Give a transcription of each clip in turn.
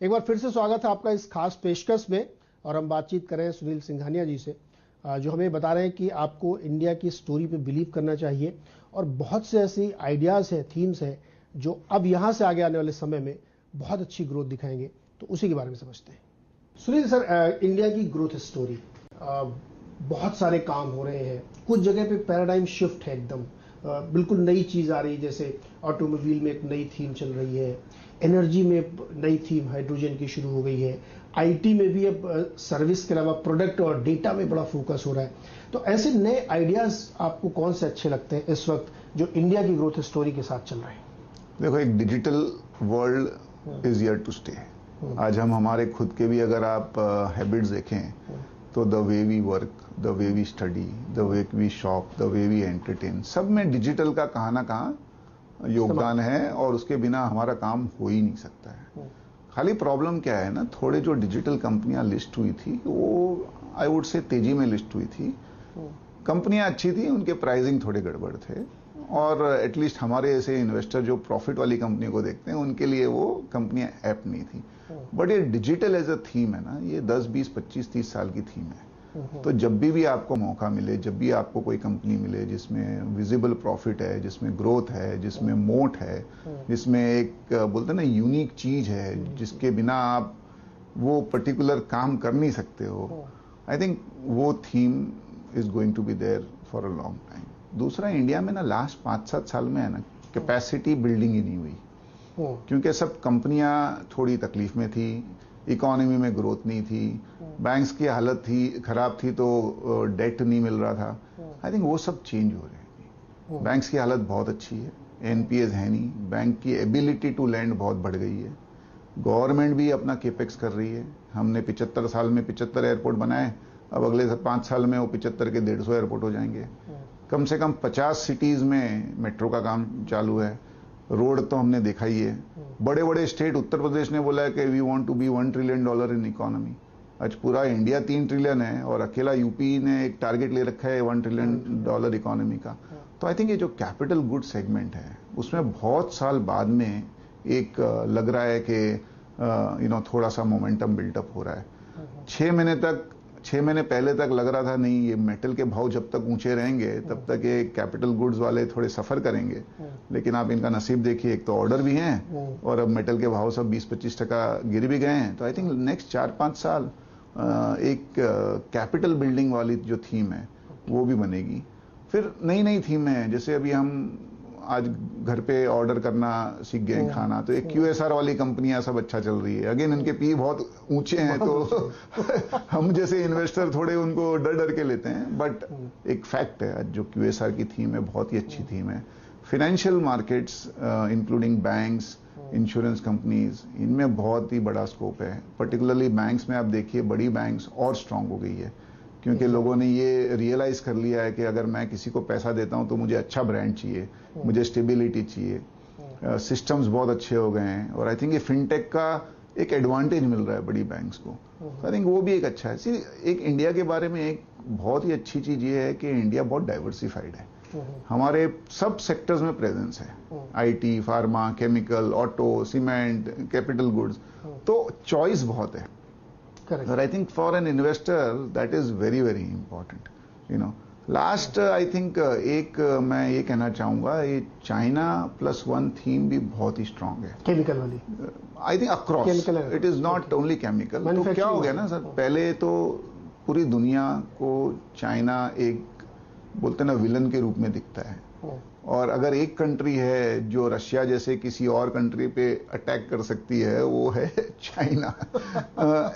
एक बार फिर से स्वागत है आपका इस खास पेशकश में। और हम बातचीत कर रहे हैं सुनील सिंघानिया जी से, जो हमें बता रहे हैं कि आपको इंडिया की स्टोरी पे बिलीव करना चाहिए और बहुत से ऐसी आइडियाज़ है, थीम्स है जो अब यहाँ से आगे आने वाले समय में बहुत अच्छी ग्रोथ दिखाएंगे। तो उसी के बारे में समझते हैं। सुनील सर, इंडिया की ग्रोथ स्टोरी, बहुत सारे काम हो रहे हैं, कुछ जगह पे पैराडाइम शिफ्ट है, एकदम बिल्कुल नई चीज़ आ रही है। जैसे ऑटोमोबाइल में एक नई थीम चल रही है, एनर्जी में नई थीम हाइड्रोजन की शुरू हो गई है, आईटी में भी अब सर्विस के अलावा प्रोडक्ट और डेटा में बड़ा फोकस हो रहा है। तो ऐसे नए आइडियाज आपको कौन से अच्छे लगते हैं इस वक्त जो इंडिया की ग्रोथ स्टोरी के साथ चल रहे हैं? देखो, एक digital world is here to stay. आज हम हमारे खुद के भी अगर आप हैबिट्स देखें तो the way we work, the way we study, the way we shop, the way we entertain, सब में डिजिटल का कहाँ ना कहाँ योगदान है और उसके बिना हमारा काम हो ही नहीं सकता है। खाली प्रॉब्लम क्या है ना, थोड़े जो डिजिटल कंपनियां लिस्ट हुई थी वो आई वुड से तेजी में लिस्ट हुई थी। कंपनियां अच्छी थी, उनके प्राइसिंग थोड़े गड़बड़ थे और एटलीस्ट हमारे ऐसे इन्वेस्टर जो प्रॉफिट वाली कंपनी को देखते हैं उनके लिए वो कंपनियां ऐप नहीं थी। बट ये डिजिटल एज अ थीम है ना, ये 10, 20, 25, 30 साल की थीम है। तो जब भी आपको मौका मिले, जब भी आपको कोई कंपनी मिले जिसमें विजिबल प्रॉफिट है, जिसमें ग्रोथ है, जिसमें मोट है, जिसमें एक बोलते हैं ना यूनिक चीज है जिसके बिना आप वो पर्टिकुलर काम कर नहीं सकते हो, आई थिंक वो theme is going to be there for a long time. दूसरा, इंडिया में ना लास्ट 5-7 साल में है ना कैपेसिटी बिल्डिंग ही नहीं हुई, क्योंकि सब कंपनियां थोड़ी तकलीफ में थी, इकोनॉमी में ग्रोथ नहीं थी, बैंक्स की हालत थी खराब थी तो डेट नहीं मिल रहा था। आई थिंक वो सब चेंज हो रहे हैं। बैंक्स की हालत बहुत अच्छी है, एनपीएस है नहीं, बैंक की एबिलिटी टू लैंड बहुत बढ़ गई है, गवर्नमेंट भी अपना केपेक्स कर रही है। हमने 75 साल में 75 एयरपोर्ट बनाए, अब अगले 5 साल में वो 75 के 150 एयरपोर्ट हो जाएंगे। कम से कम 50 सिटीज में मेट्रो का काम चालू है, रोड तो हमने देखा ही है। बड़े बड़े स्टेट, उत्तर प्रदेश ने बोला है कि we want to be $1 trillion in economy. आज पूरा इंडिया 3 ट्रिलियन है और अकेला यूपी ने एक टारगेट ले रखा है $1 ट्रिलियन इकोनॉमी का। तो आई थिंक ये जो कैपिटल गुड सेगमेंट है उसमें बहुत साल बाद में एक लग रहा है कि थोड़ा सा मोमेंटम बिल्टअप हो रहा है। 6 महीने पहले तक लग रहा था नहीं, ये मेटल के भाव जब तक ऊंचे रहेंगे तब तक ये कैपिटल गुड्स वाले थोड़े सफर करेंगे। लेकिन आप इनका नसीब देखिए, एक तो ऑर्डर भी हैं और अब मेटल के भाव सब 20-25% गिर भी गए हैं। तो आई थिंक नेक्स्ट 4-5 साल एक कैपिटल बिल्डिंग वाली जो थीम है वो भी बनेगी। फिर नई नई थीम है, जैसे अभी हम आज घर पे ऑर्डर करना सीख गए खाना, तो एक QSR वाली कंपनियां सब अच्छा चल रही है। अगेन इनके पी बहुत ऊंचे हैं तो हम जैसे इन्वेस्टर थोड़े उनको डर डर के लेते हैं, बट एक फैक्ट है आज जो QSR की थीम है बहुत ही अच्छी थीम है। Financial markets including banks, insurance companies, इनमें बहुत ही बड़ा स्कोप है। पर्टिकुलरली बैंक्स में आप देखिए बड़ी बैंक्स और स्ट्रांग हो गई है, क्योंकि लोगों ने ये रियलाइज कर लिया है कि अगर मैं किसी को पैसा देता हूं तो मुझे अच्छा ब्रांड चाहिए, मुझे स्टेबिलिटी चाहिए। सिस्टम्स बहुत अच्छे हो गए हैं और आई थिंक ये फिनटेक का एक एडवांटेज मिल रहा है बड़ी बैंक्स को। आई थिंक वो भी एक अच्छा है। एक इंडिया के बारे में एक बहुत ही अच्छी चीज ये है कि इंडिया बहुत डाइवर्सिफाइड है। हमारे सब सेक्टर्स में प्रेजेंस है, IT, pharma, chemical, auto, cement, capital goods, तो चॉइस बहुत है। But I think for an investor that is very very important. Last I think मैं ये कहना चाहूंगा, ये China +1 थीम भी बहुत ही स्ट्रांग है। केमिकल वाली I think across, it is not only chemical. तो क्या हो गया ना सर, पहले तो पूरी दुनिया को चाइना एक बोलते ना विलन के रूप में दिखता है, और अगर एक कंट्री है जो रशिया जैसे किसी और कंट्री पे अटैक कर सकती है वो है चाइना।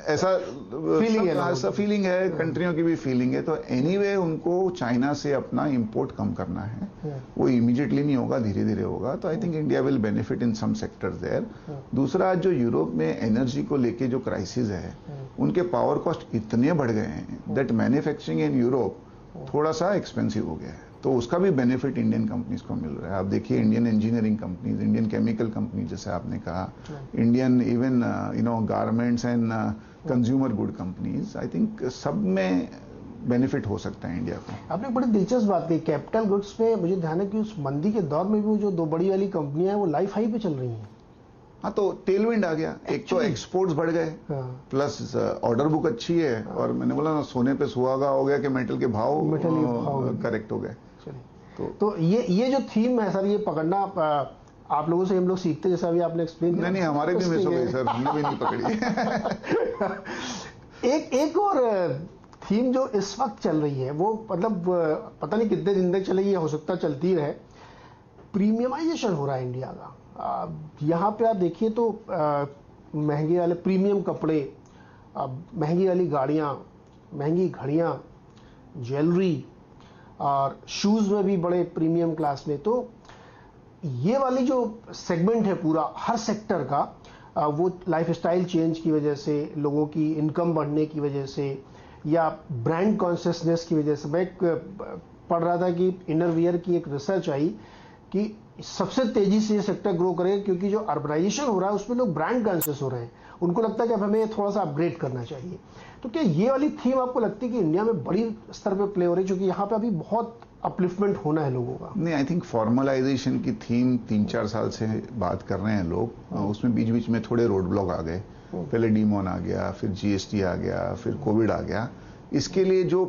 ऐसा फीलिंग है, कंट्रियों की भी फीलिंग है। तो एनीवे उनको चाइना से अपना इंपोर्ट कम करना है, वो इमीडिएटली नहीं होगा, धीरे धीरे होगा। तो I think India will benefit in some sectors there. दूसरा, जो यूरोप में एनर्जी को लेके जो क्राइसिस है, उनके पावर कॉस्ट इतने बढ़ गए हैं दैट मैन्युफैक्चरिंग इन यूरोप थोड़ा सा एक्सपेंसिव हो गया है, तो उसका भी बेनिफिट इंडियन कंपनीज को मिल रहा है। आप देखिए Indian engineering companies, Indian chemical companies जैसे आपने कहा, Indian even garments and consumer good companies, I think सब में बेनिफिट हो सकता है इंडिया को। आपने बड़ी दिलचस्प बात की कैपिटल गुड्स पे। मुझे ध्यान है कि उस मंदी के दौर में भी वो जो 2 बड़ी वाली कंपनियां हैं वो लाइफ हाई पे चल रही हैं। हाँ, तो टेलविंड आ गया। एक तो एक्सपोर्ट्स बढ़ गए, प्लस ऑर्डर बुक अच्छी है, और मैंने बोला ना, सोने पे सुहागा हो गया कि मेटल के भाव करेक्ट हो गए। तो ये जो थीम है सर, ये पकड़ना आप लोगों से हम लोग सीखते, जैसा अभी आपने एक्सप्लेन किया। नहीं, हमारे भी मिस हो गई सर, हमने भी नहीं पकड़ी। एक और थीम जो इस वक्त चल रही है, वो मतलब पता नहीं कितने दिन तक चलेगी, हो सकता चलती रहे। प्रीमियमाइजेशन हो रहा है इंडिया का। यहाँ पे आप देखिए तो महंगे वाले प्रीमियम कपड़े, महंगी वाली गाड़ियाँ, महंगी घड़ियाँ, ज्वेलरी, और शूज़ में भी बड़े प्रीमियम क्लास में। तो ये वाली जो सेगमेंट है पूरा हर सेक्टर का, वो लाइफस्टाइल चेंज की वजह से, लोगों की इनकम बढ़ने की वजह से, या ब्रांड कॉन्शियसनेस की वजह से। मैं पढ़ रहा था कि इनरवियर की एक रिसर्च आई कि सबसे तेजी से ये सेक्टर ग्रो करेगा, क्योंकि जो अर्बनाइजेशन हो रहा है उसमें लोग ब्रांड कॉन्शियस हो रहे हैं। उनको लगता है कि अब हमें थोड़ा सा अपग्रेड करना चाहिए। तो क्या ये वाली थीम आपको लगती है कि इंडिया में बड़ी स्तर पे प्ले हो रही है, क्योंकि यहाँ पे अभी बहुत अपलिफ्टमेंट होना है लोगों का? नहीं, आई थिंक फॉर्मलाइजेशन की थीम 3-4 साल से बात कर रहे हैं लोग। उसमें बीच बीच में थोड़े रोड ब्लॉक आ गए। पहले डीमोन आ गया, फिर जीएसटी आ गया, फिर कोविड आ गया। इसके लिए जो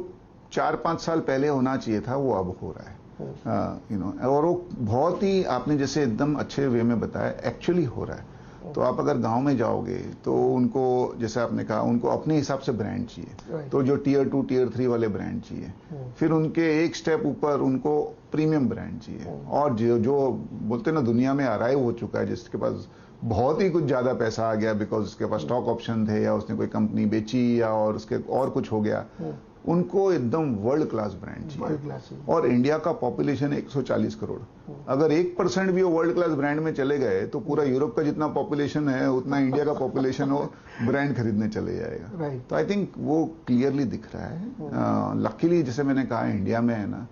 4-5 साल पहले होना चाहिए था, वो अब हो रहा है। और वो बहुत ही, आपने जैसे एकदम अच्छे वे में बताया, एक्चुअली हो रहा है। तो आप अगर गांव में जाओगे तो उनको, जैसे आपने कहा, उनको अपने हिसाब से ब्रांड चाहिए। तो जो टियर 2 टियर 3 वाले ब्रांड चाहिए, फिर उनके एक स्टेप ऊपर उनको प्रीमियम ब्रांड चाहिए। और जो बोलते हैं ना, दुनिया में अराइव हो चुका है, जिसके पास बहुत ही कुछ ज्यादा पैसा आ गया, बिकॉज उसके पास स्टॉक ऑप्शन थे, या उसने कोई कंपनी बेची, या और उसके और कुछ हो गया, उनको एकदम वर्ल्ड क्लास ब्रांड चाहिए। और इंडिया का पॉपुलेशन 140 करोड़, अगर 1% भी वो वर्ल्ड क्लास ब्रांड में चले गए तो पूरा यूरोप का जितना पॉपुलेशन है उतना इंडिया का पॉपुलेशन वो ब्रांड खरीदने चले जाएगा। तो आई थिंक वो क्लियरली दिख रहा है। लकीली, जैसे मैंने कहा, इंडिया में है ना,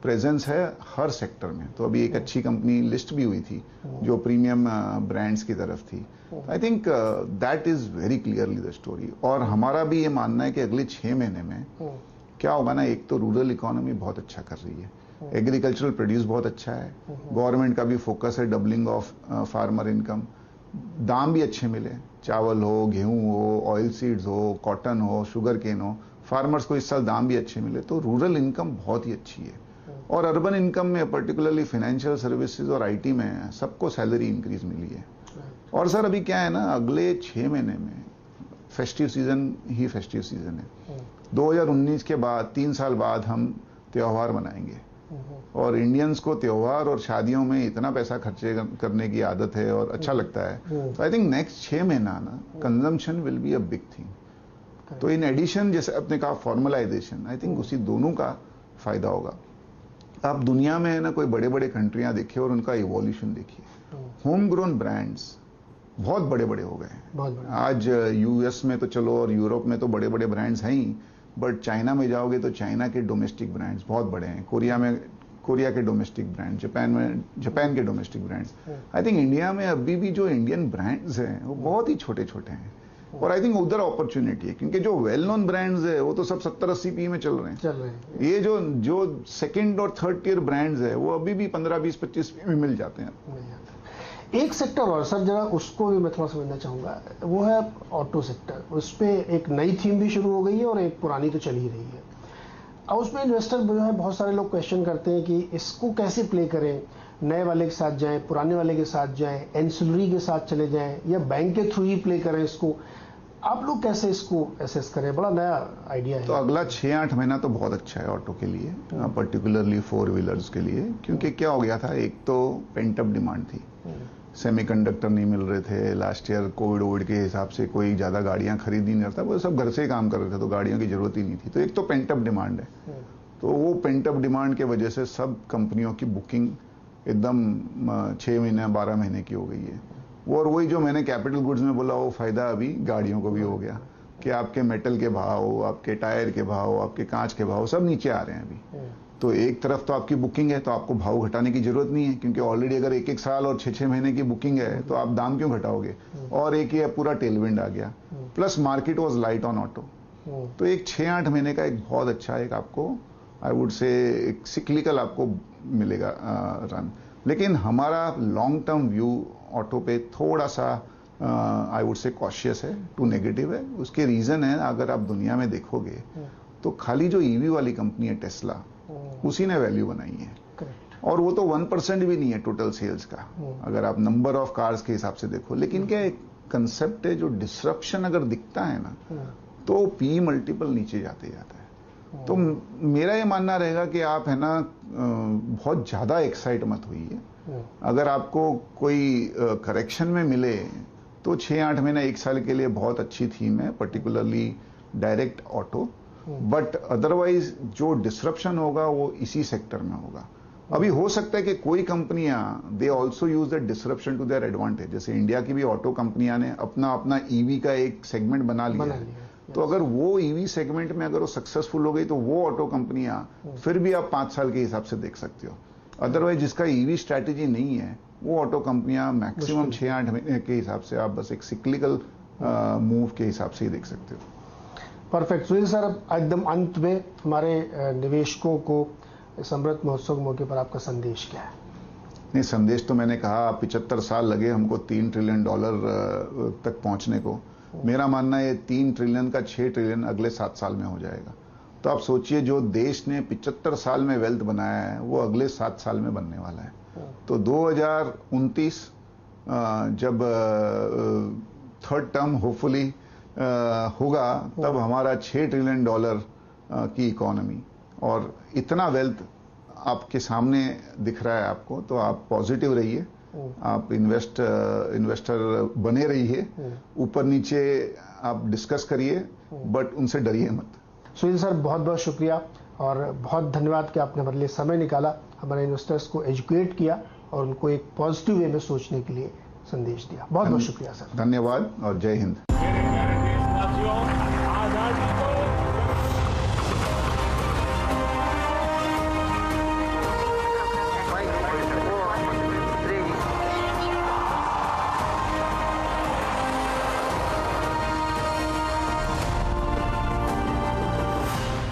प्रेजेंस है हर सेक्टर में। तो अभी एक अच्छी कंपनी लिस्ट भी हुई थी जो प्रीमियम ब्रांड्स की तरफ थी। I think that is very clearly the story. और हमारा भी ये मानना है कि अगले 6 महीने में क्या होगा ना, एक तो रूरल इकोनॉमी बहुत अच्छा कर रही है, एग्रीकल्चरल प्रोड्यूस बहुत अच्छा है, गवर्नमेंट का भी फोकस है डबलिंग ऑफ फार्मर इनकम, दाम भी अच्छे मिले, चावल हो, गेहूं हो, ऑयल सीड्स हो, कॉटन हो, शुगर केन हो, फार्मर्स को इस साल दाम भी अच्छे मिले। तो रूरल इनकम बहुत ही अच्छी है। और अर्बन इनकम में पर्टिकुलरली फाइनेंशियल सर्विसेज और आईटी में सबको सैलरी इंक्रीज मिली है। और सर अभी क्या है ना, अगले 6 महीने में फेस्टिव सीजन ही फेस्टिव सीजन है। 2019 के बाद 3 साल बाद हम त्योहार मनाएंगे, और इंडियंस को त्योहार और शादियों में इतना पैसा खर्चे करने की आदत है और अच्छा लगता है। तो आई थिंक नेक्स्ट 6 महीना ना, consumption will be a big thing. तो इन एडिशन, जैसे आपने कहा फॉर्मलाइजेशन, आई थिंक उसी दोनों का फायदा होगा। आप दुनिया में है ना, कोई बड़े बड़े कंट्रियां देखिए और उनका इवोल्यूशन देखिए। होम ग्रोन ब्रांड्स बहुत बड़े बड़े हो गए। आज यूएस में तो चलो, और यूरोप में तो बड़े बड़े ब्रांड्स हैं ही, बट चाइना में जाओगे तो चाइना के डोमेस्टिक ब्रांड्स बहुत बड़े हैं। कोरिया के डोमेस्टिक ब्रांड, जापान के डोमेस्टिक ब्रांड्स। आई थिंक इंडिया में अभी भी जो इंडियन ब्रांड्स हैं वो बहुत ही छोटे छोटे हैं। और आई थिंक उधर अपॉर्चुनिटी है, क्योंकि जो वेल नोन ब्रांड्स है वो तो सब 70-80 पी में चल रहे हैं। ये जो सेकंड और थर्ड टियर ब्रांड्स है वो अभी भी 15-20-25 पी में मिल जाते हैं। एक सेक्टर और सर, जरा उसको भी मैं थोड़ा समझना चाहूंगा, वो है ऑटो सेक्टर। उस पर एक नई थीम भी शुरू हो गई है और एक पुरानी तो चल ही रही है। अब उसमें इन्वेस्टर जो है, बहुत सारे लोग क्वेश्चन करते हैं कि इसको कैसे प्ले करें, नए वाले के साथ जाएं, पुराने वाले के साथ जाएं, एंसिलरी के साथ चले जाएं, या बैंक के थ्रू ही प्ले करें इसको। आप लोग कैसे इसको एसेस करें? बड़ा नया आइडिया है। तो अगला 6-8 महीना तो बहुत अच्छा है ऑटो के लिए, पर्टिकुलरली 4 व्हीलर्स के लिए। क्योंकि क्या हो गया था, एक तो पेंटअप डिमांड थी, सेमीकंडक्टर नहीं मिल रहे थे। लास्ट ईयर कोविड के हिसाब से कोई ज्यादा गाड़ियां खरीद ही नहीं रहा था, वो सब घर से ही काम कर रहे थे, तो गाड़ियों की जरूरत ही नहीं थी। तो एक तो पेंटअप डिमांड है। तो वो पेंटअप डिमांड के वजह से सब कंपनियों की बुकिंग एकदम 6 महीने 12 महीने की हो गई है। और वही जो मैंने कैपिटल गुड्स में बोला, वो फायदा अभी गाड़ियों को भी हो गया कि आपके मेटल के भाव, आपके टायर के भाव, आपके कांच के भाव सब नीचे आ रहे हैं अभी। तो एक तरफ तो आपकी बुकिंग है, तो आपको भाव घटाने की जरूरत नहीं है, क्योंकि ऑलरेडी अगर 1-1 साल और 6-6 महीने की बुकिंग है तो आप दाम क्यों घटाओगे। और एक ये पूरा टेलविंड आ गया, plus market was light on auto. तो एक 6-8 महीने का एक बहुत अच्छा एक आपको आई वुड से एक सिक्लिकल आपको मिलेगा रन। लेकिन हमारा लॉन्ग टर्म व्यू ऑटो पे थोड़ा सा आई वुड से कॉशियस है, टू नेगेटिव है। उसके रीजन है, अगर आप दुनिया में देखोगे तो खाली जो ईवी वाली कंपनी है टेस्ला, उसी ने वैल्यू बनाई है, और वो तो 1% भी नहीं है टोटल सेल्स का, अगर आप नंबर ऑफ कार्स के हिसाब से देखो। लेकिन क्या एक कंसेप्ट है, जो डिस्रप्शन अगर दिखता है ना, तो पी मल्टीपल नीचे जाते जाता है। तो मेरा ये मानना रहेगा कि आप है ना बहुत ज्यादा एक्साइट मत होइए। अगर आपको कोई करेक्शन में मिले तो 6-8 महीने 1 साल के लिए बहुत अच्छी थीम है, particularly direct auto. But otherwise जो डिस्रप्शन होगा वो इसी सेक्टर में होगा। अभी हो सकता है कि कोई कंपनियां they also use the disruption to their advantage, जैसे इंडिया की भी ऑटो कंपनियां ने अपना अपना ईवी का एक सेगमेंट बना लिया है। तो अगर वो ईवी सेगमेंट में अगर वो सक्सेसफुल हो गई तो वो ऑटो कंपनियां फिर भी आप 5 साल के हिसाब से देख सकते हो। अदरवाइज जिसका ईवी स्ट्रैटेजी नहीं है वो ऑटो कंपनियां मैक्सिमम 6-8 महीने के हिसाब से आप बस एक सिक्लिकल मूव के हिसाब से ही देख सकते हो। परफेक्ट। सुनील सर, एकदम अंत में हमारे निवेशकों को इस अमृत महोत्सव के मौके पर आपका संदेश क्या है? नहीं, संदेश तो मैंने कहा 75 साल लगे हमको $3 ट्रिलियन तक पहुंचने को। मेरा मानना है 3 ट्रिलियन का 6 ट्रिलियन अगले 7 साल में हो जाएगा। तो आप सोचिए, जो देश ने 75 साल में वेल्थ बनाया है वो अगले 7 साल में बनने वाला है। तो 2029 जब थर्ड टर्म होपफुली होगा, तब हमारा $6 ट्रिलियन की इकोनॉमी और इतना वेल्थ आपके सामने दिख रहा है आपको, तो आप पॉजिटिव रहिए, आप इन्वेस्टर बने रहिए, ऊपर नीचे आप डिस्कस करिए, बट उनसे डरिए मत। सुनील सर, बहुत बहुत शुक्रिया और बहुत धन्यवाद कि आपने हमारे लिए समय निकाला, हमारे इन्वेस्टर्स को एजुकेट किया और उनको एक पॉजिटिव वे में सोचने के लिए संदेश दिया। बहुत बहुत शुक्रिया सर। धन्यवाद और जय हिंद। आजादी को